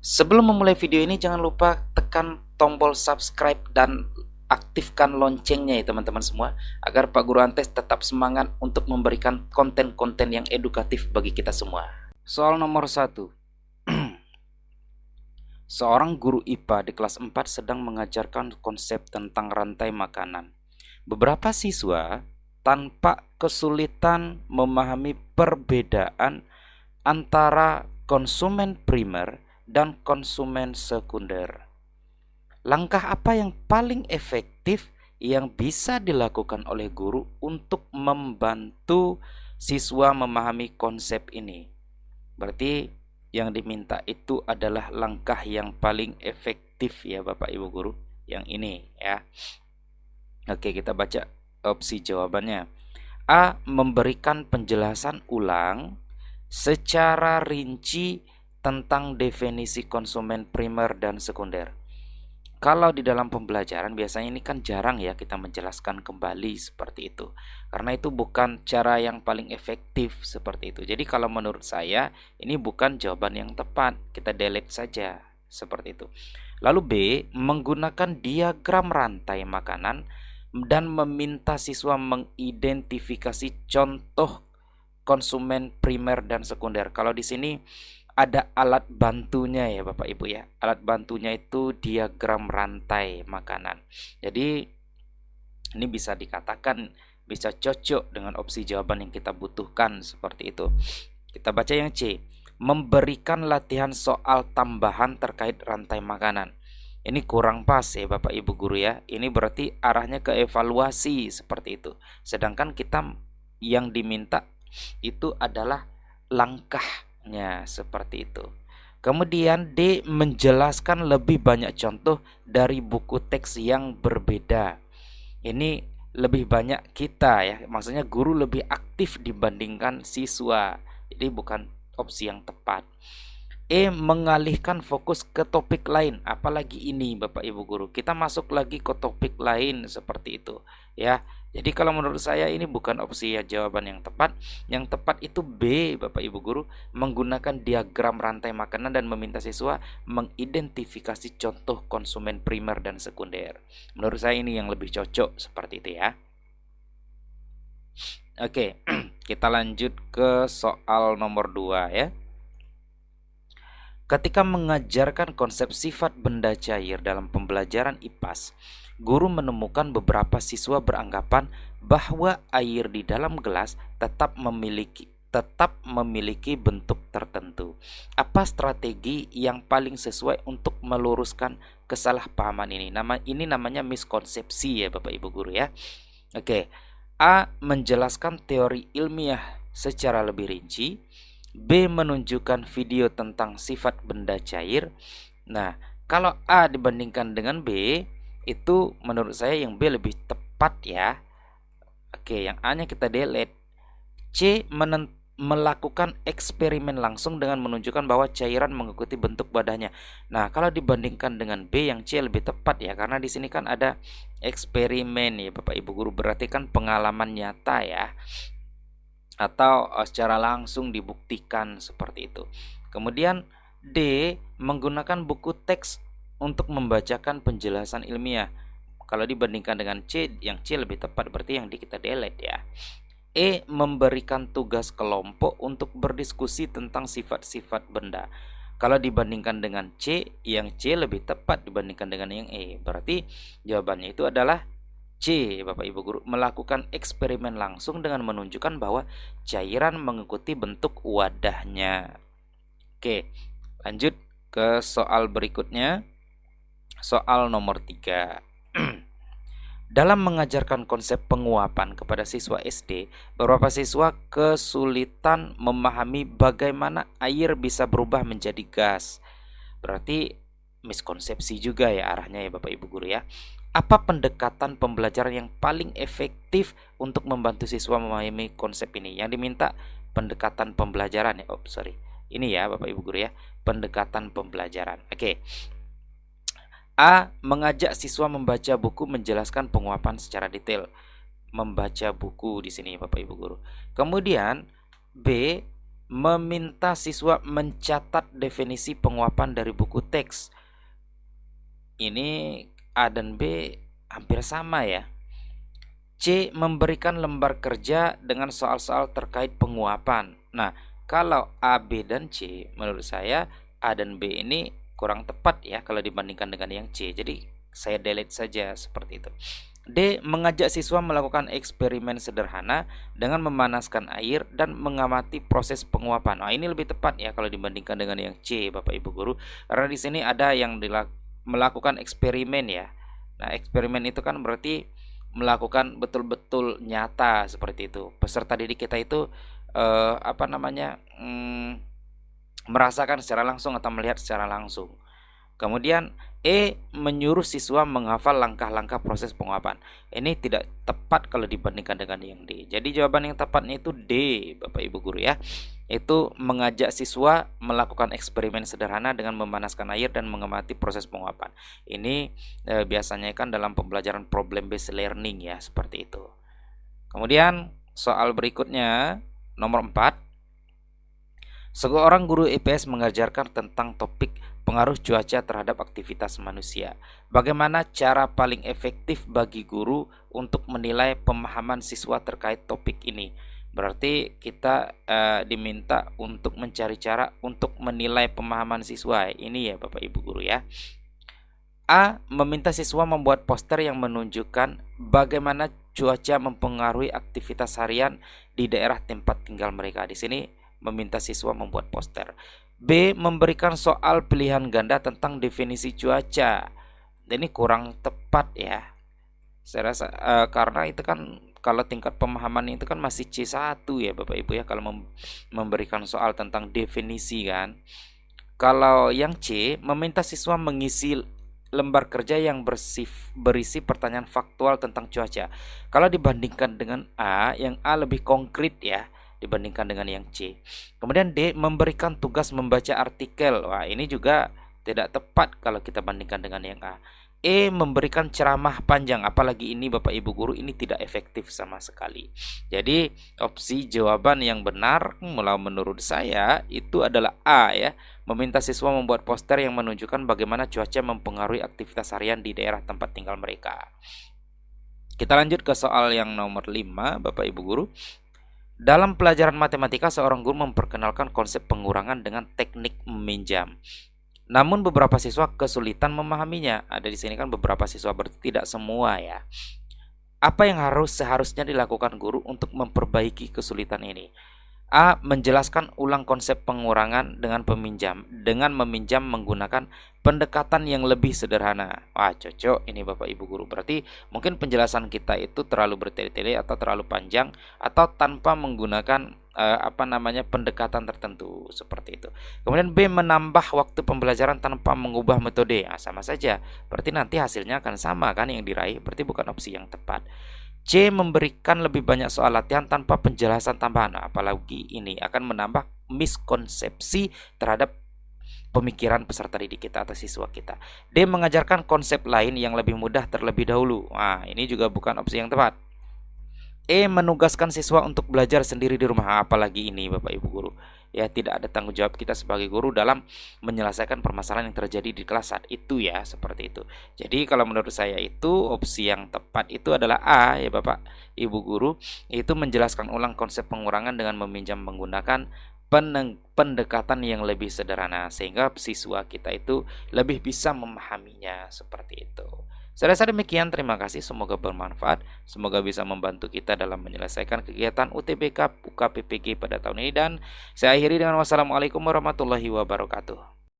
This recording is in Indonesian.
Sebelum memulai video ini jangan lupa tekan tombol subscribe dan aktifkan loncengnya ya teman-teman semua, agar Pak Guru Antes tetap semangat untuk memberikan konten-konten yang edukatif bagi kita semua. Soal nomor 1. Seorang guru IPA di kelas 4 sedang mengajarkan konsep tentang rantai makanan. Beberapa siswa tanpa kesulitan memahami perbedaan antara konsumen primer dan konsumen sekunder. Langkah apa yang paling efektif yang bisa dilakukan oleh guru untuk membantu siswa memahami konsep ini? Berarti yang diminta itu adalah langkah yang paling efektif ya Bapak Ibu guru, yang ini ya. Oke, kita baca opsi jawabannya. A. Memberikan penjelasan ulang secara rinci tentang definisi konsumen primer dan sekunder. Kalau di dalam pembelajaran biasanya ini kan jarang ya kita menjelaskan kembali seperti itu, karena itu bukan cara yang paling efektif seperti itu. Jadi kalau menurut saya ini bukan jawaban yang tepat, kita delete saja seperti itu. Lalu B. Menggunakan diagram rantai makanan dan meminta siswa mengidentifikasi contoh konsumen primer dan sekunder. Kalau di sini ada alat bantunya ya Bapak Ibu ya. Alat bantunya itu diagram rantai makanan. Jadi ini bisa dikatakan bisa cocok dengan opsi jawaban yang kita butuhkan seperti itu. Kita baca yang C. Memberikan latihan soal tambahan terkait rantai makanan. Ini kurang pas ya Bapak Ibu guru ya. Ini berarti arahnya ke evaluasi seperti itu. Sedangkan kita yang diminta itu adalah langkahnya seperti itu. Kemudian D. Menjelaskan lebih banyak contoh dari buku teks yang berbeda. Ini lebih banyak kita ya, maksudnya guru lebih aktif dibandingkan siswa. Jadi bukan opsi yang tepat. E. Mengalihkan fokus ke topik lain. Apalagi ini Bapak Ibu guru, kita masuk lagi ke topik lain seperti itu ya. Jadi kalau menurut saya ini bukan opsi ya jawaban yang tepat. Yang tepat itu B Bapak Ibu guru, menggunakan diagram rantai makanan dan meminta siswa mengidentifikasi contoh konsumen primer dan sekunder. Menurut saya ini yang lebih cocok seperti itu ya. Oke, kita lanjut ke soal nomor 2 ya. Ketika mengajarkan konsep sifat benda cair dalam pembelajaran IPAS, guru menemukan beberapa siswa beranggapan bahwa air di dalam gelas tetap memiliki bentuk tertentu. Apa strategi yang paling sesuai untuk meluruskan kesalahpahaman ini? Ini namanya miskonsepsi ya Bapak Ibu guru ya. Oke. A. Menjelaskan teori ilmiah secara lebih rinci. B. Menunjukkan video tentang sifat benda cair. Nah, kalau A dibandingkan dengan B, itu menurut saya yang B lebih tepat ya. Oke, yang A-nya kita delete. C. Melakukan eksperimen langsung dengan menunjukkan bahwa cairan mengikuti bentuk wadahnya. Nah, kalau dibandingkan dengan B, yang C lebih tepat ya, karena di sini kan ada eksperimen ya Bapak Ibu guru, berarti kan pengalaman nyata ya, atau secara langsung dibuktikan seperti itu. Kemudian D. Menggunakan buku teks untuk membacakan penjelasan ilmiah. Kalau dibandingkan dengan C, yang C lebih tepat, berarti yang D kita delete ya. E. Memberikan tugas kelompok untuk berdiskusi tentang sifat-sifat benda. Kalau dibandingkan dengan C, yang C lebih tepat dibandingkan dengan yang E. Berarti jawabannya itu adalah C Bapak Ibu guru, melakukan eksperimen langsung dengan menunjukkan bahwa cairan mengikuti bentuk wadahnya. Oke, lanjut ke soal berikutnya. Soal nomor 3. Dalam mengajarkan konsep penguapan kepada siswa SD, beberapa siswa kesulitan memahami bagaimana air bisa berubah menjadi gas. Berarti miskonsepsi juga ya arahnya ya Bapak Ibu guru ya. Apa pendekatan pembelajaran yang paling efektif untuk membantu siswa memahami konsep ini? Yang diminta pendekatan pembelajaran ya. Ini ya Bapak Ibu guru ya, pendekatan pembelajaran. Oke. A. Mengajak siswa membaca buku menjelaskan penguapan secara detail. Membaca buku di sini Bapak Ibu guru. Kemudian B. meminta siswa mencatat definisi penguapan dari buku teks. Ini A dan B hampir sama ya. C. Memberikan lembar kerja dengan soal-soal terkait penguapan. Nah, kalau A, B, dan C, menurut saya A dan B ini kurang tepat ya kalau dibandingkan dengan yang C. Jadi saya delete saja seperti itu. D. Mengajak siswa melakukan eksperimen sederhana dengan memanaskan air dan mengamati proses penguapan. Nah, ini lebih tepat ya kalau dibandingkan dengan yang C, Bapak Ibu guru. Karena di sini ada yang melakukan eksperimen ya. Nah, eksperimen itu kan berarti melakukan betul-betul nyata seperti itu. Peserta didik kita itu merasakan secara langsung atau melihat secara langsung. Kemudian E. Menyuruh siswa menghafal langkah-langkah proses penguapan. Ini tidak tepat kalau dibandingkan dengan yang D. Jadi jawaban yang tepatnya itu D, Bapak Ibu guru ya. Itu mengajak siswa melakukan eksperimen sederhana dengan memanaskan air dan mengamati proses penguapan. Ini biasanya kan dalam pembelajaran problem based learning ya, seperti itu. Kemudian soal berikutnya nomor 4. Seorang guru IPS mengajarkan tentang topik pengaruh cuaca terhadap aktivitas manusia. Bagaimana cara paling efektif bagi guru untuk menilai pemahaman siswa terkait topik ini? Berarti kita diminta untuk mencari cara untuk menilai pemahaman siswa. Ini ya Bapak Ibu guru ya. A. Meminta siswa membuat poster yang menunjukkan bagaimana cuaca mempengaruhi aktivitas harian di daerah tempat tinggal mereka. Di sini meminta siswa membuat poster. B. Memberikan soal pilihan ganda tentang definisi cuaca. Ini kurang tepat ya. Saya rasa karena itu kan kalau tingkat pemahaman itu kan masih C1 ya Bapak Ibu ya, kalau memberikan soal tentang definisi kan. Kalau yang C, meminta siswa mengisi lembar kerja yang berisi pertanyaan faktual tentang cuaca. Kalau dibandingkan dengan A, yang A lebih konkret ya dibandingkan dengan yang C. Kemudian D, memberikan tugas membaca artikel. Wah, ini juga tidak tepat kalau kita bandingkan dengan yang A. E, memberikan ceramah panjang, apalagi ini Bapak Ibu guru ini tidak efektif sama sekali. Jadi opsi jawaban yang benar menurut saya itu adalah A ya, meminta siswa membuat poster yang menunjukkan bagaimana cuaca mempengaruhi aktivitas harian di daerah tempat tinggal mereka. Kita lanjut ke soal yang nomor 5 Bapak Ibu guru. Dalam pelajaran matematika, seorang guru memperkenalkan konsep pengurangan dengan teknik meminjam. Namun beberapa siswa kesulitan memahaminya. Ada di sini kan beberapa siswa, berarti tidak semua ya. Apa yang seharusnya dilakukan guru untuk memperbaiki kesulitan ini? A. Menjelaskan ulang konsep pengurangan dengan meminjam menggunakan pendekatan yang lebih sederhana. Wah, cocok ini Bapak Ibu guru. Berarti mungkin penjelasan kita itu terlalu bertele-tele atau terlalu panjang atau tanpa menggunakan pendekatan tertentu seperti itu. Kemudian B. Menambah waktu pembelajaran tanpa mengubah metode. Sama saja. Berarti nanti hasilnya akan sama kan yang diraih. Berarti bukan opsi yang tepat. C. Memberikan lebih banyak soal latihan tanpa penjelasan tambahan. Apalagi ini akan menambah miskonsepsi terhadap pemikiran peserta didik kita atau siswa kita. D. Mengajarkan konsep lain yang lebih mudah terlebih dahulu. Nah, ini juga bukan opsi yang tepat. E. Menugaskan siswa untuk belajar sendiri di rumah. Apalagi ini Bapak Ibu guru, ya tidak ada tanggung jawab kita sebagai guru dalam menyelesaikan permasalahan yang terjadi di kelas saat itu ya, seperti itu. Jadi kalau menurut saya itu opsi yang tepat itu adalah A ya Bapak Ibu guru, itu menjelaskan ulang konsep pengurangan dengan meminjam menggunakan pendekatan yang lebih sederhana sehingga siswa kita itu lebih bisa memahaminya, seperti itu. Saya rasa demikian, terima kasih, semoga bermanfaat, semoga bisa membantu kita dalam menyelesaikan kegiatan UTBK UKPPG pada tahun ini, dan saya akhiri dengan wassalamualaikum warahmatullahi wabarakatuh.